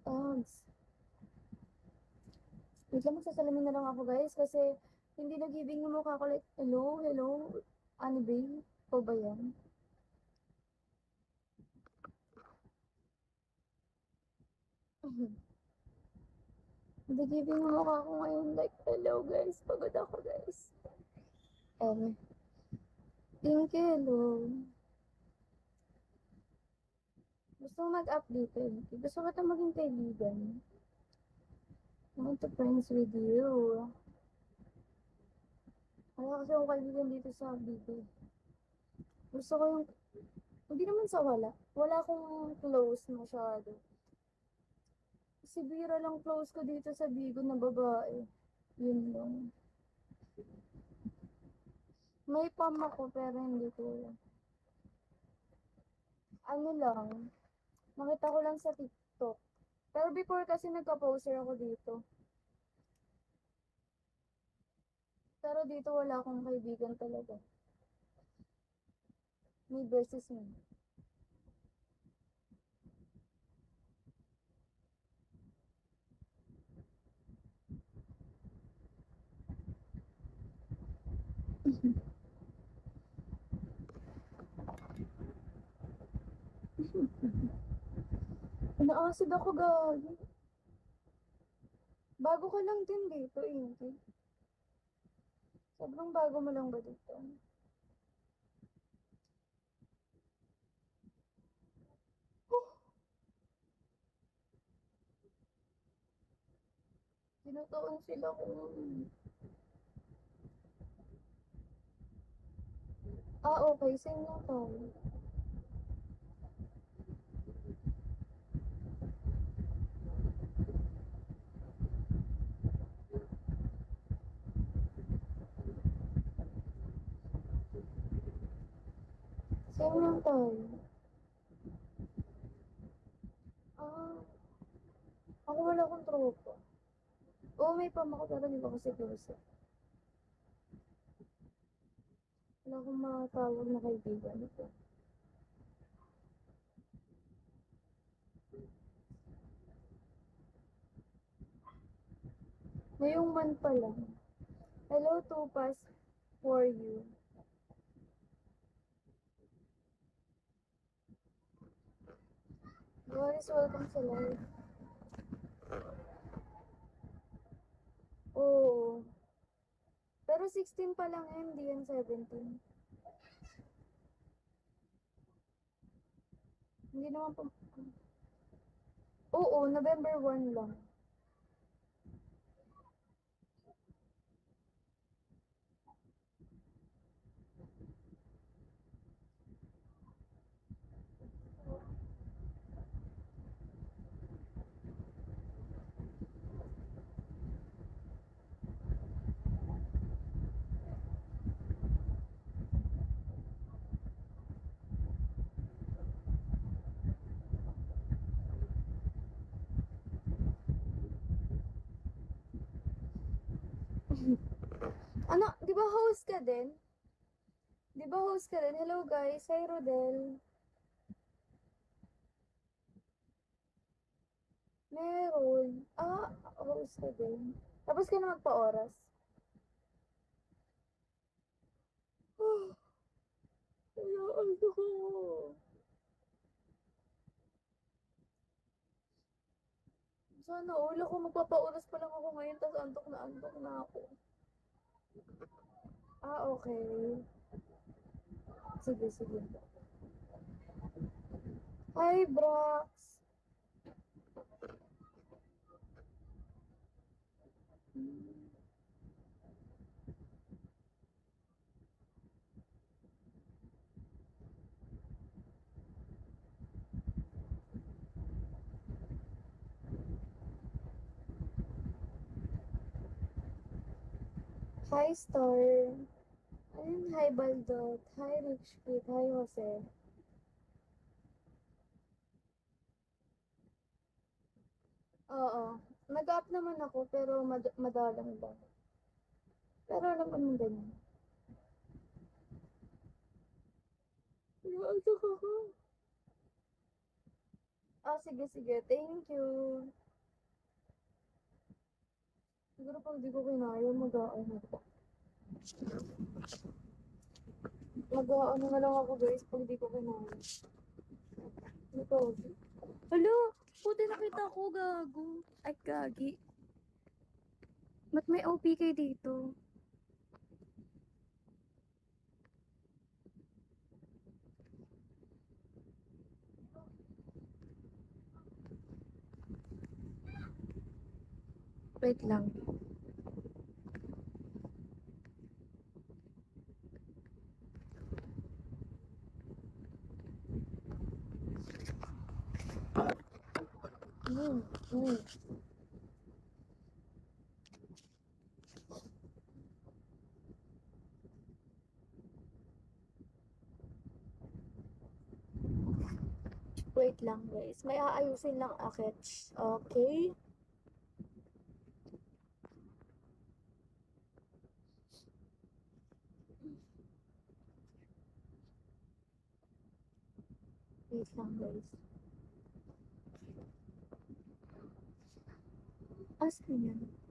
Ads. Wait lang, magsasalamin na lang ako guys kasi hindi nag-ibig yung mukha ko like, hello, hello, ano ba yun? Ikaw ba yan? Nag-ibig yung mukha ko ngayon like, hello guys, pagod ako guys. Thank you, hello. Gusto mo mag-update eh. Gusto ko ito maging kaibigan. I want to friends with you. Wala kasi akong kaibigan dito sa Bibi. Gusto ko yung, hindi naman sa wala. Wala akong close masyado. Si Bira lang close ko dito sa Bigo na babae. Yun lang. May pam ako pero hindi ko. Ano lang, nakita ko lang sa TikTok. Pero before kasi nagka-poster ako dito. Pero dito wala akong kaibigan talaga. Me versus me. Naasid ako gagi. Bago ka lang din dito, Inky. Sobrang bago mo lang ba dito? Tinutuon sila kung... Ah, okay. Same lang tayo. Same lang tayo. Ah, ako wala akong tropa. Oo, may pam ako pero di ba kasi close. Wala akong matawag na kaibigan ito. Ngayong month pa lang. Hello, Tupas, for you. You are welcome sa live. Oo. Pero 16 pa lang eh, hindi yan 17. Hindi naman pa... Oo, November 1 lang. Ano, di ba host ka din? Di ba host ka din? Hello guys, hi Rodel. Meron. Ah, host ka din. Tapos ka na magpa-oras. Kaya, ano ko. Sana all ako magpapa-oras pa lang ako ngayon, tapos antok na ako. Ah, okay. Sige, sige. Hi, Brox. 5 star. Ayun, hi Baldot. Hi Rich Kid. Hi Jose. Oo. Nag-up naman ako pero madalang lang. Pero alam mo naman ganyan. Pero ano ka ka? Ah, sige, sige. Thank you. Siguro pag di ko kinaya, mag-aano ako. Mag-aano na lang ako, guys, pag di ko kinaya. Ito. Hala! Buti nakita ko, gago. Ay, gagi. Ba't may OPK dito? Wait lang. Hmm, hmm. Wait lang, guys. May aayusin lang akit. Okay? Wait lang, guys. Asan yan?